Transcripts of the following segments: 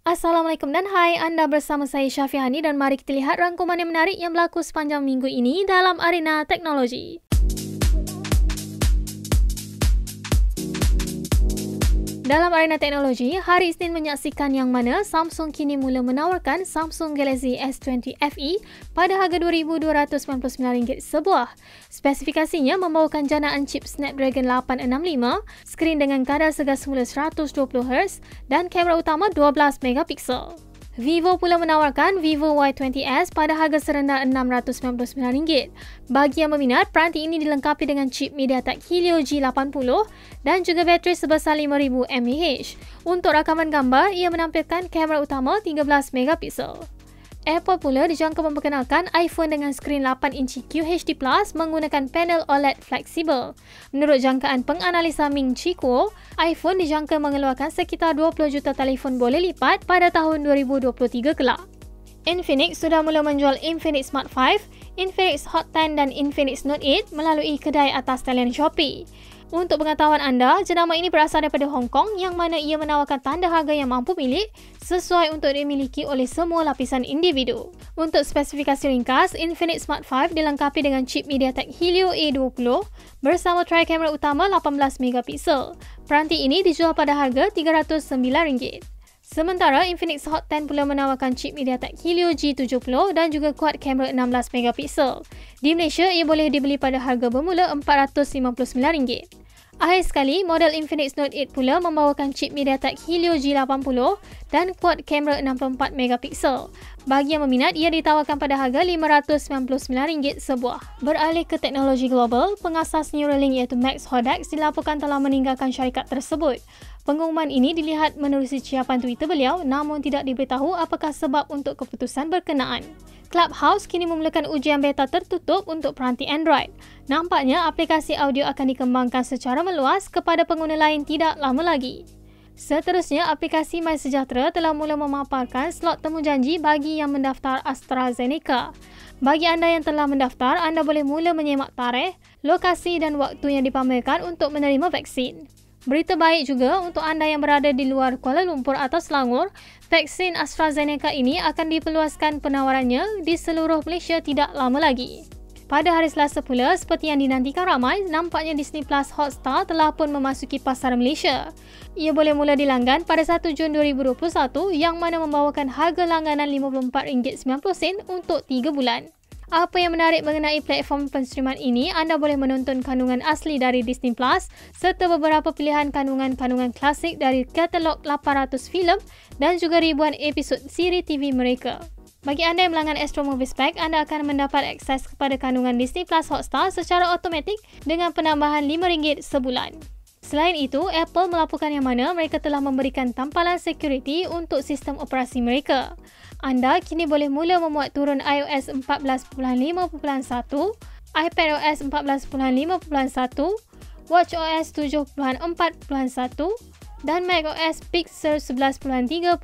Assalamualaikum dan hai, anda bersama saya Syafiani dan mari kita lihat rangkuman yang menarik yang berlaku sepanjang minggu ini dalam arena teknologi. Dalam arena teknologi, hari Isnin menyaksikan yang mana Samsung kini mula menawarkan Samsung Galaxy S20 FE pada harga RM2,299 sebuah. Spesifikasinya membawakan janaan chip Snapdragon 865, skrin dengan kadar segar semula 120Hz dan kamera utama 12 megapiksel. Vivo pula menawarkan Vivo Y20s pada harga serendah RM699. Bagi yang berminat, peranti ini dilengkapi dengan chip MediaTek Helio G80 dan juga bateri sebesar 5000 mAh. Untuk rakaman gambar, ia menampilkan kamera utama 13 megapiksel. Apple pula dijangka memperkenalkan iPhone dengan skrin 8 inci QHD+ menggunakan panel OLED fleksibel. Menurut jangkaan penganalisa Ming Chi Kuo, iPhone dijangka mengeluarkan sekitar 20 juta telefon boleh lipat pada tahun 2023 kelak. Infinix sudah mula menjual Infinix Smart 5, Infinix Hot 10 dan Infinix Note 8 melalui kedai atas talian Shopee. Untuk pengetahuan anda, jenama ini berasal daripada Hong Kong yang mana ia menawarkan tanda harga yang mampu milik sesuai untuk dimiliki oleh semua lapisan individu. Untuk spesifikasi ringkas, Infinix Smart 5 dilengkapi dengan chip MediaTek Helio A20 bersama tri-kamera utama 18 megapiksel. Peranti ini dijual pada harga RM309. Sementara Infinix Hot 10 pula menawarkan chip MediaTek Helio G70 dan juga quad kamera 16 megapiksel. Di Malaysia, ia boleh dibeli pada harga bermula RM459. Akhir sekali, model Infinix Note 8 pula membawakan chip MediaTek Helio G80 dan quad kamera 64 megapiksel. Bagi yang berminat, ia ditawarkan pada harga RM599 sebuah. Beralih ke teknologi global, pengasas Neuralink iaitu Max Hoddax dilaporkan telah meninggalkan syarikat tersebut. Pengumuman ini dilihat menerusi ciapan Twitter beliau namun tidak diberitahu apakah sebab untuk keputusan berkenaan. Clubhouse kini memulakan ujian beta tertutup untuk peranti Android. Nampaknya aplikasi audio akan dikembangkan secara meluas kepada pengguna lain tidak lama lagi. Seterusnya, aplikasi MySejahtera telah mula memaparkan slot temu janji bagi yang mendaftar AstraZeneca. Bagi anda yang telah mendaftar, anda boleh mula menyemak tarikh, lokasi dan waktu yang dipamerkan untuk menerima vaksin. Berita baik juga untuk anda yang berada di luar Kuala Lumpur atau Selangor, vaksin AstraZeneca ini akan diperluaskan penawarannya di seluruh Malaysia tidak lama lagi. Pada hari Selasa pula, seperti yang dinantikan ramai, nampaknya Disney Plus Hotstar telah pun memasuki pasar Malaysia. Ia boleh mula dilanggan pada 1 Jun 2021 yang mana membawakan harga langganan RM54.90 untuk 3 bulan. Apa yang menarik mengenai platform penstriman ini, anda boleh menonton kandungan asli dari Disney Plus serta beberapa pilihan kandungan-kandungan klasik dari katalog 800 filem dan juga ribuan episod siri TV mereka. Bagi anda yang melanggan Astro Movies Pack, anda akan mendapat akses kepada kandungan Disney Plus Hotstar secara automatik dengan penambahan RM5 sebulan. Selain itu, Apple melaporkan yang mana mereka telah memberikan tampalan security untuk sistem operasi mereka. Anda kini boleh mula memuat turun iOS 14.5.1, iPadOS 14.5.1, watchOS 7.4.1 dan macOS Big Sur 11.3.1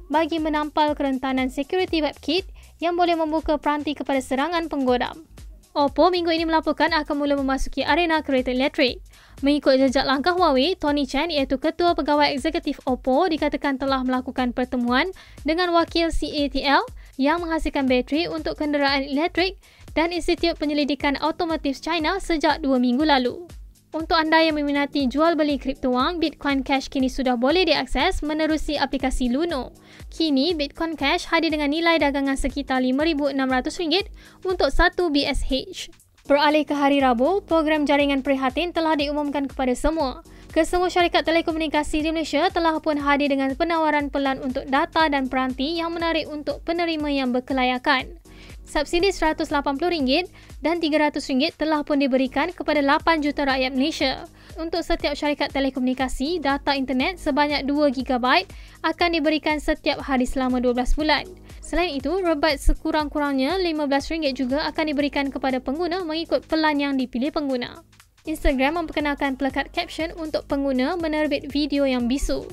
bagi menampal kerentanan security WebKit yang boleh membuka peranti kepada serangan penggodam. Oppo minggu ini melaporkan akan mula memasuki arena kereta elektrik. Mengikut jejak langkah Huawei, Tony Chen iaitu Ketua Pegawai Eksekutif Oppo dikatakan telah melakukan pertemuan dengan wakil CATL yang menghasilkan bateri untuk kenderaan elektrik dan Institut Penyelidikan Automotif China sejak 2 minggu lalu. Untuk anda yang meminati jual beli kripto wang, Bitcoin Cash kini sudah boleh diakses menerusi aplikasi Luno. Kini, Bitcoin Cash hadir dengan nilai dagangan sekitar RM5,600 untuk 1 BSH. Beralih ke hari Rabu, program jaringan prihatin telah diumumkan kepada semua. Kesemua syarikat telekomunikasi di Malaysia telah pun hadir dengan penawaran pelan untuk data dan peranti yang menarik untuk penerima yang berkelayakan. Subsidi RM180 dan RM300 telah pun diberikan kepada 8 juta rakyat Malaysia. Untuk setiap syarikat telekomunikasi, data internet sebanyak 2 GB akan diberikan setiap hari selama 12 bulan. Selain itu, rebat sekurang-kurangnya RM15 juga akan diberikan kepada pengguna mengikut pelan yang dipilih pengguna. Instagram memperkenalkan pelekat caption untuk pengguna menerbit video yang bisu.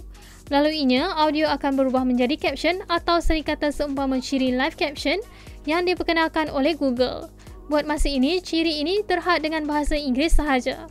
Melaluinya, audio akan berubah menjadi caption atau serikata seumpama ciri live caption yang diperkenalkan oleh Google. Buat masa ini, ciri ini terhad dengan bahasa Inggeris sahaja.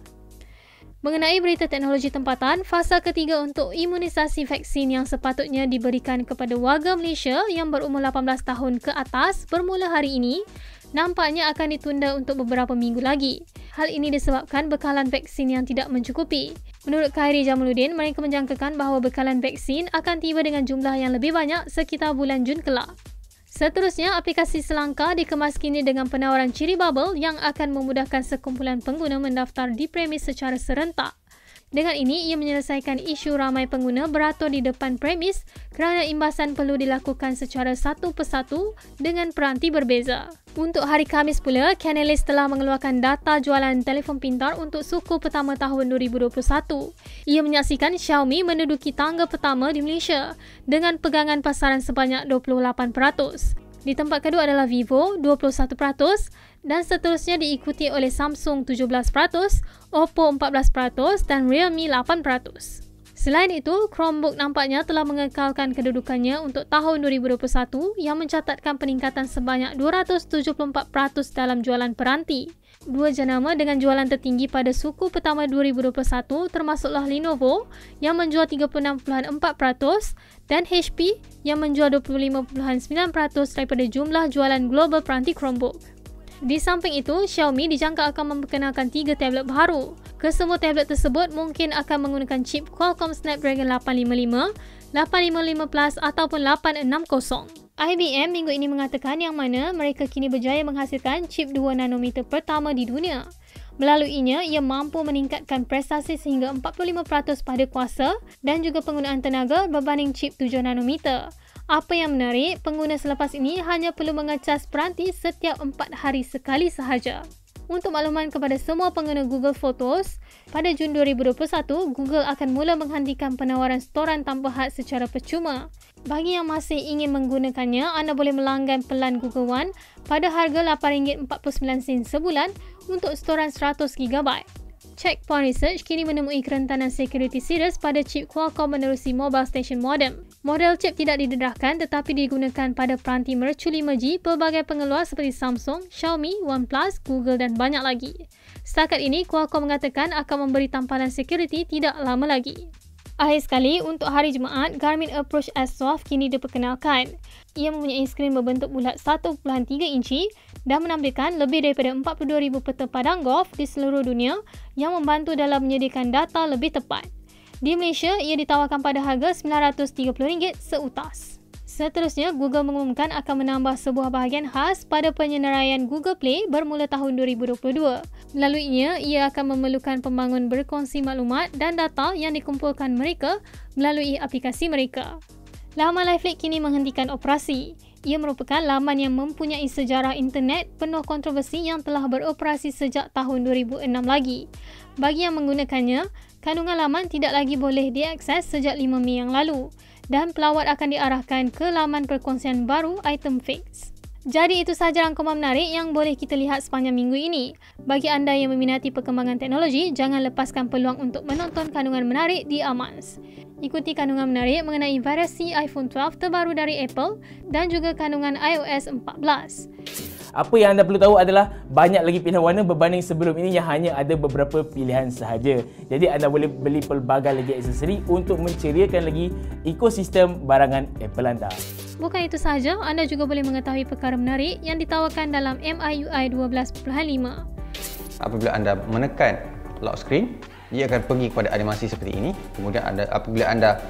Mengenai berita teknologi tempatan, fasa ketiga untuk imunisasi vaksin yang sepatutnya diberikan kepada warga Malaysia yang berumur 18 tahun ke atas bermula hari ini, nampaknya akan ditunda untuk beberapa minggu lagi. Hal ini disebabkan bekalan vaksin yang tidak mencukupi. Menurut Khairi Jamaluddin, mereka menjangkakan bahawa bekalan vaksin akan tiba dengan jumlah yang lebih banyak sekitar bulan Jun kelak. Seterusnya, aplikasi Selangkah dikemas kini dengan penawaran ciri bubble yang akan memudahkan sekumpulan pengguna mendaftar di premis secara serentak. Dengan ini, ia menyelesaikan isu ramai pengguna beratur di depan premis kerana imbasan perlu dilakukan secara satu persatu dengan peranti berbeza. Untuk hari Khamis pula, Canalys telah mengeluarkan data jualan telefon pintar untuk suku pertama tahun 2021. Ia menyaksikan Xiaomi menduduki tangga pertama di Malaysia dengan pegangan pasaran sebanyak 28%. Di tempat kedua adalah Vivo 21% dan seterusnya diikuti oleh Samsung 17%, Oppo 14% dan Realme 8%. Selain itu, Chromebook nampaknya telah mengekalkan kedudukannya untuk tahun 2021 yang mencatatkan peningkatan sebanyak 274% dalam jualan peranti. Dua jenama dengan jualan tertinggi pada suku pertama 2021 termasuklah Lenovo yang menjual 36.4% dan HP yang menjual 25.9% daripada jumlah jualan global peranti Chromebook. Di samping itu, Xiaomi dijangka akan memperkenalkan 3 tablet baru. Kesemua tablet tersebut mungkin akan menggunakan chip Qualcomm Snapdragon 855, 855 Plus ataupun 860. IBM minggu ini mengatakan yang mana mereka kini berjaya menghasilkan chip 2 nanometer pertama di dunia. Melaluinya, ia mampu meningkatkan prestasi sehingga 45% pada kuasa dan juga penggunaan tenaga berbanding chip 7 nanometer. Apa yang menarik, pengguna selepas ini hanya perlu mengecas peranti setiap 4 hari sekali sahaja. Untuk makluman kepada semua pengguna Google Photos, pada Jun 2021, Google akan mula menghentikan penawaran storan tanpa had secara percuma. Bagi yang masih ingin menggunakannya, anda boleh melanggan pelan Google One pada harga RM8.49 sebulan untuk storan 100GB. Checkpoint Research kini menemui kerentanan security serius pada chip Qualcomm menerusi mobile station modem. Model chip tidak didedahkan tetapi digunakan pada peranti mercu 5G pelbagai pengeluar seperti Samsung, Xiaomi, OnePlus, Google dan banyak lagi. Setakat ini, Qualcomm mengatakan akan memberi tamparan security tidak lama lagi. Akhir sekali, untuk hari Jumaat, Garmin Approach S Soft kini diperkenalkan. Ia mempunyai skrin berbentuk bulat 1.3 inci dan menampilkan lebih daripada 42,000 peta padang golf di seluruh dunia yang membantu dalam menyediakan data lebih tepat. Di Malaysia, ia ditawarkan pada harga RM930 seutas. Seterusnya, Google mengumumkan akan menambah sebuah bahagian khas pada penyenaraian Google Play bermula tahun 2022. Melaluinya, ia akan memerlukan pembangun berkongsi maklumat dan data yang dikumpulkan mereka melalui aplikasi mereka. Laman LiveLeak kini menghentikan operasi. Ia merupakan laman yang mempunyai sejarah internet penuh kontroversi yang telah beroperasi sejak tahun 2006 lagi. Bagi yang menggunakannya, kandungan laman tidak lagi boleh diakses sejak 5 Mei yang lalu dan pelawat akan diarahkan ke laman perkongsian baru item fix. Jadi itu sahaja rangkuman menarik yang boleh kita lihat sepanjang minggu ini. Bagi anda yang meminati perkembangan teknologi, jangan lepaskan peluang untuk menonton kandungan menarik di Amans. Ikuti kandungan menarik mengenai variasi iPhone 12 terbaru dari Apple dan juga kandungan iOS 14. Apa yang anda perlu tahu adalah banyak lagi pilihan warna berbanding sebelum ini yang hanya ada beberapa pilihan sahaja. Jadi anda boleh beli pelbagai lagi aksesori untuk menceriakan lagi ekosistem barangan Apple anda. Bukan itu sahaja, anda juga boleh mengetahui perkara menarik yang ditawarkan dalam MIUI 12.5. Apabila anda menekan lock screen, ia akan pergi kepada animasi seperti ini. Kemudian apabila anda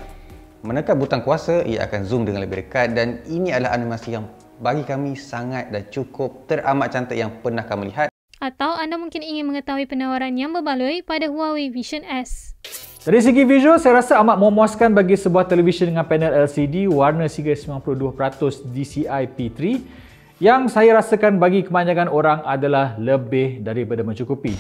menekan butang kuasa, ia akan zoom dengan lebih dekat dan ini adalah animasi yang bagi kami sangat dan cukup teramat cantik yang pernah kami lihat. Atau anda mungkin ingin mengetahui penawaran yang berbaloi pada Huawei Vision S. Dari segi visual, saya rasa amat memuaskan bagi sebuah televisyen dengan panel LCD warna 392% DCI P3 yang saya rasakan bagi kebanyakan orang adalah lebih daripada mencukupi.